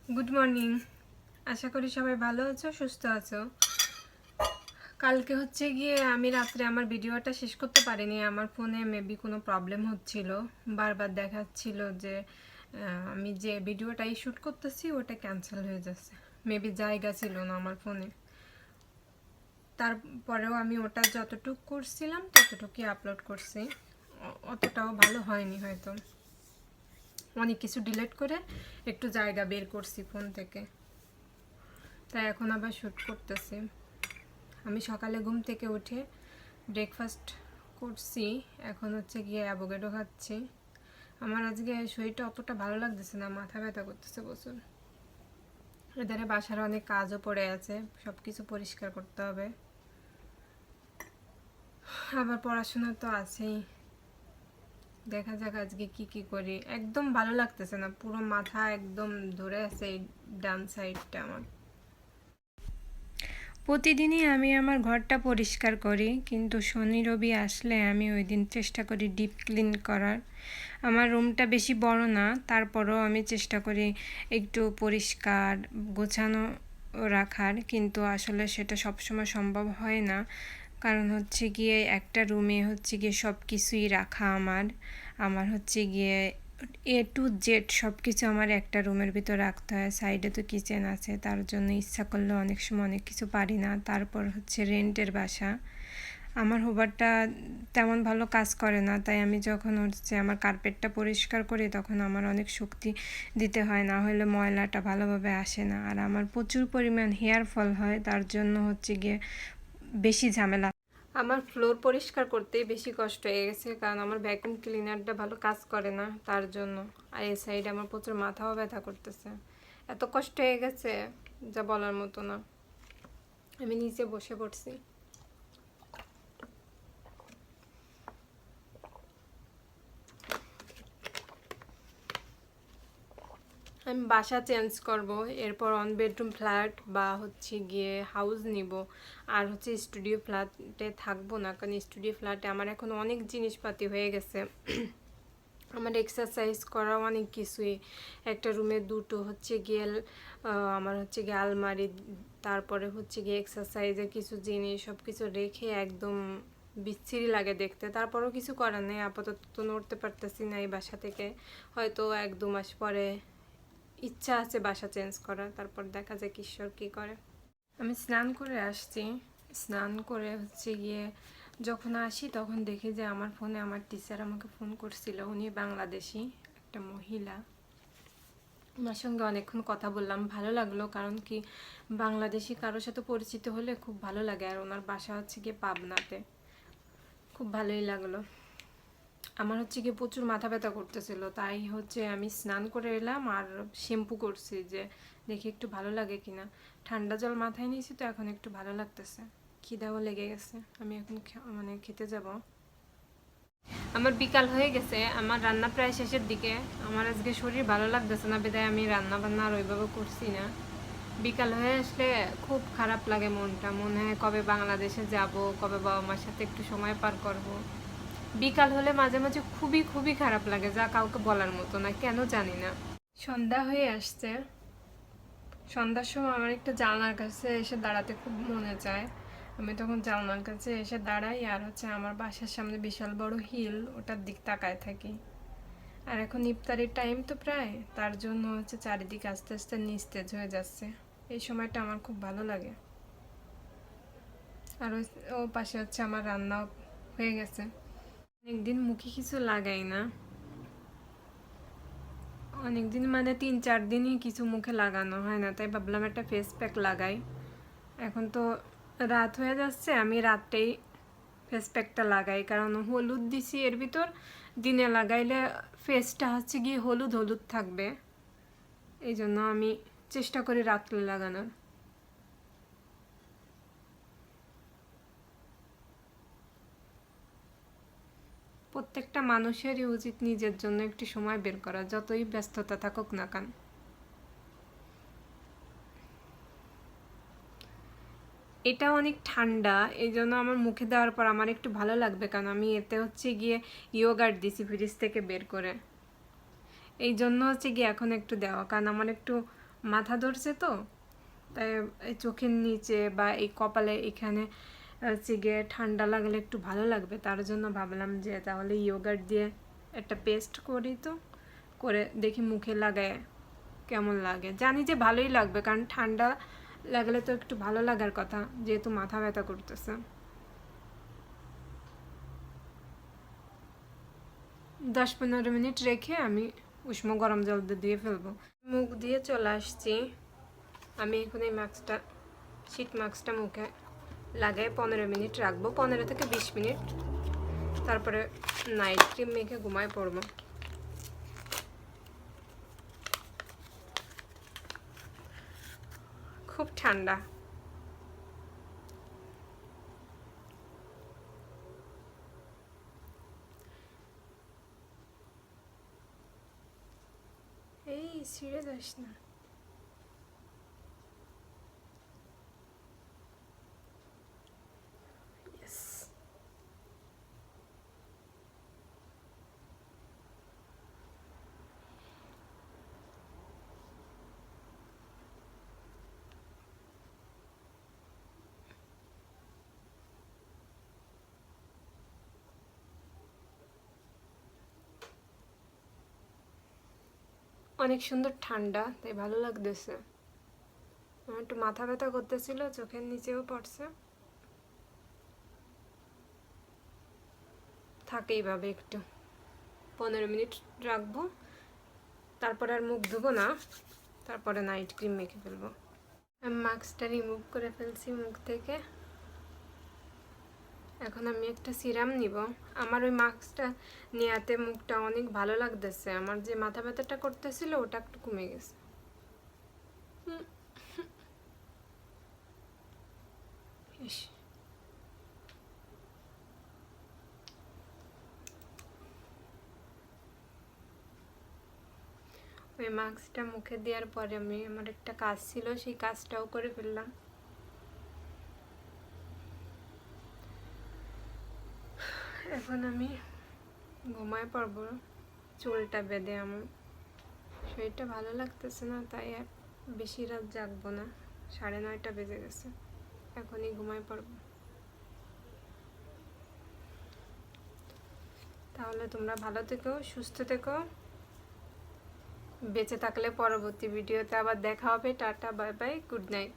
Good morning. আশা করি সবাই ভালো আছো, সুস্থ আছো। কালকে হচ্ছে গিয়ে আমি রাত্রে আমার ভিডিওটা শেষ করতে পারিনি। আমার ফোনে মেবি কোনো প্রবলেম হচ্ছিল, বারবার দেখাচ্ছিল যে আমি যে ভিডিওটাই শ্যুট করতেছি ওটা ক্যান্সেল হয়ে যাচ্ছে। মেবি জায়গা ছিল না আমার ফোনে। তারপরেও আমি ওটা যতটুকু করছিলাম ততটুকুই আপলোড করছি। অতটাও ভালো হয়নি হয়তো, অনেক কিছু ডিলিট করে একটু জায়গা বের করছি ফোন থেকে, তাই এখন আবার শ্যুট করতেছি। আমি সকালে ঘুম থেকে উঠে ব্রেকফাস্ট করছি, এখন হচ্ছে গিয়ে অ্যাভোকাডো খাচ্ছি। আমার আজকে শরীরটা অতটা ভালো লাগতেছে না, মাথা ব্যথা করতেছে প্রচুর। এধারে বাসার অনেক কাজও পড়ে আছে, সব কিছু পরিষ্কার করতে হবে, আবার পড়াশোনা তো আছেই। দেখা যাক আজকে কি কি করি। একদম ভালো লাগতেছে না, পুরো মাথা একদম ধরে আছে এই ডান সাইডটা আমার। প্রতিদিনই আমি আমার ঘরটা পরিষ্কার করি, কিন্তু শনি রবি আসলে আমি ওই দিন চেষ্টা করি ডিপ ক্লিন করার। আমার রুমটা বেশি বড় না, তারপরেও আমি চেষ্টা করি একটু পরিষ্কার গোছানো রাখার, কিন্তু আসলে সেটা সবসময় সম্ভব হয় না। কারণ হচ্ছে গিয়ে একটা রুমে হচ্ছে গিয়ে সব কিছুই রাখা আমার আমার হচ্ছে গিয়ে A to Z সব কিছু আমার একটা রুমের ভিতর রাখতে হয়। সাইডে তো কিচেন আছে, তার জন্য ইচ্ছা করলে অনেক সময় অনেক কিছু পারি না। তারপর হচ্ছে রেন্টের বাসা, আমার হোবারটা তেমন ভালো কাজ করে না, তাই আমি যখন হচ্ছে আমার কার্পেটটা পরিষ্কার করি তখন আমার অনেক শক্তি দিতে হয়, না হলে ময়লাটা ভালোভাবে আসে না। আর আমার প্রচুর পরিমাণ হেয়ার ফল হয়, তার জন্য হচ্ছে গিয়ে বেশি ঝামেলা। আমার ফ্লোর পরিষ্কার করতেই বেশি কষ্ট হয়ে গেছে, কারণ আমার ভ্যাকুয়াম ক্লিনারটা ভালো কাজ করে না তার জন্য। আর এই সাইডে আমার প্রচুর মাথাও ব্যথা করতেছে, এত কষ্ট হয়ে গেছে যা বলার মতো না। আমি নিচে বসে পড়ছি। আমি বাসা চেঞ্জ করব, এরপর 1 বেডরুম ফ্ল্যাট বা হচ্ছে গিয়ে হাউস নিব। আর হচ্ছে স্টুডিও ফ্ল্যাটে থাকবো না, কারণ স্টুডিও ফ্ল্যাটে আমার এখন অনেক জিনিসপাতি হয়ে গেছে। আমার এক্সারসাইজ করা অনেক কিছুই, একটা রুমে দুটো হচ্ছে গিয়ে আমার হচ্ছে গিয়ে আলমারি, তারপরে হচ্ছে গিয়ে এক্সারসাইজের কিছু জিনিস সব কিছু রেখে একদম বিচ্ছিরি লাগে দেখতে। তারপরেও কিছু করার নেই, আপাতত তো নড়তে পারতেছি না এই বাসা থেকে। হয়তো 1-2 মাস পরে ইচ্ছা আছে বাসা চেঞ্জ করার, তারপর দেখা যায় ঈশ্বর কী করে। আমি স্নান করে আসছি। স্নান করে হচ্ছে গিয়ে যখন আসি তখন দেখি যে আমার ফোনে আমার টিচার আমাকে ফোন করছিল। উনি বাংলাদেশি একটা মহিলা, ওনার সঙ্গে অনেকক্ষণ কথা বললাম, ভালো লাগলো। কারণ কি, বাংলাদেশি কারোর সাথে পরিচিত হলে খুব ভালো লাগে। আর ওনার বাসা হচ্ছে গিয়ে পাবনাতে, খুব ভালোই লাগলো। আমার হচ্ছে গিয়ে প্রচুর মাথা ব্যথা করতেছিল, তাই হচ্ছে আমি স্নান করে এলাম আর শ্যাম্পু করছি যে দেখি একটু ভালো লাগে কিনা। ঠান্ডা জল মাথায় নিয়েছি তো এখন একটু ভালো লাগতেছে। খিদাও লেগে গেছে, আমি এখন মানে খেতে যাব। আমার বিকাল হয়ে গেছে, আমার রান্না প্রায় শেষের দিকে। আমার আজকে শরীর ভালো লাগতেছে না, বিধায় আমি রান্না বান্না আর ওইভাবে করছি না। বিকাল হয়ে আসলে খুব খারাপ লাগে মনটা, মনে হয় কবে বাংলাদেশে যাব, কবে বাবা মার সাথে একটু সময় পার করব। বিকাল হলে মাঝে মাঝে খুবই খুবই খারাপ লাগে, যা কাউকে বলার মতো না, কেন জানি না। সন্ধ্যা হয়ে আসছে। সন্ধ্যার সময় আমার একটা জানলার কাছে এসে দাঁড়াতে খুব মনে চায়। আমি তখন জানলার কাছে এসে দাঁড়াই, আর হচ্ছে আমার বাসার সামনে বিশাল বড় হিল, ওটার দিক তাকায় থাকি। আর এখন ইফতারির টাইম তো প্রায়, তার জন্য হচ্ছে চারিদিকে আস্তে আস্তে নিস্তেজ হয়ে যাচ্ছে। এই সময়টা আমার খুব ভালো লাগে। আর ও পাশে হচ্ছে আমার রান্নাও হয়ে গেছে। অনেকদিন মুখে কিছু লাগাই না, অনেকদিন মানে 3-4 দিনই কিছু মুখে লাগানো হয় না, তাই ভাবলাম একটা ফেস প্যাক লাগাই। এখন তো রাত হয়ে যাচ্ছে, আমি রাতেই ফেস প্যাকটা লাগাই, কারণ হলুদ দিছি এর ভিতর। দিনে লাগাইলে ফেসটা হচ্ছে গিয়ে হলুদ হলুদ থাকবে, এই জন্য আমি চেষ্টা করি রাত্রে লাগানোর। প্রত্যেকটা মানুষেরই উচিত নিজের জন্য একটু সময় বের করা, যতই ব্যস্ততা থাকুক না কেন। এটা অনেক ঠান্ডা, এই জন্য আমার মুখে দেওয়ার পর আমার একটু ভালো লাগবে, কারণ আমি এতে হচ্ছে গিয়ে ইয়োগার্ট দিছি ফ্রিজ থেকে বের করে। এই জন্য হচ্ছে গিয়ে এখন একটু দেওয়া, কারণ আমার একটু মাথা ধরছে তো, তাই এই চোখের নিচে বা এই কপালে এখানে হচ্ছে গিয়ে ঠান্ডা লাগলে একটু ভালো লাগবে, তার জন্য ভাবলাম যে তাহলে ইয়োগার্ট দিয়ে একটা পেস্ট করি, তো করে দেখি মুখে লাগায় কেমন লাগে। জানি যে ভালোই লাগবে, কারণ ঠান্ডা লাগলে তো একটু ভালো লাগার কথা, যেহেতু মাথা ব্যথা করতেছে। 10-15 মিনিট রেখে আমি উষ্ণ গরম জল দিয়ে ফেলবো। মুখ দিয়ে চলে আসছি। আমি এখন এই মাস্কটা, শীত মাস্কটা মুখে লাগাই 15 মিনিট রাখবো, 15 থেকে 20 মিনিট। তারপরে নাইট ক্রিম মেখে ঘুমায় পড়বো। খুব ঠান্ডা। এই ছিঁড়ে যাস না। অনেক সুন্দর ঠান্ডা, তাই ভালো লাগতেছে। আমার একটু মাথা ব্যথা করতেছিল, চোখের নিচেও পড়ছে। থাকে এইভাবে একটু 15 মিনিট রাখবো, তারপর আর মুখ ধুবো না, তারপরে নাইট ক্রিম মেখে ফেলবো। আমি মাস্কটা রিমুভ করে ফেলছি মুখ থেকে। এখন আমি একটা সিরাম নিব। আমার ওই মাস্কটা নেওয়াতে মুখটা অনেক ভালো লাগতেছে, আমার যে মাথা ব্যথাটা করতেছিল ওটা একটু কমে গেছে। ওই মাস্কটা মুখে দেওয়ার পরে আমার একটা কাজ ছিল, সেই কাজটাও করে ফেললাম। এখন আমি ঘুমায় পড়বো। চুলটা বেঁধে আমার শরীরটা ভালো লাগতেছে না, তাই আর বেশি রাত জাগবো না। 9:30 বেজে গেছে, এখনই ঘুমায় পড়বো। তাহলে তোমরা ভালো থেকো, সুস্থ থেকো। বেঁচে থাকলে পরবর্তী ভিডিওতে আবার দেখা হবে। Tata, bye bye, good night.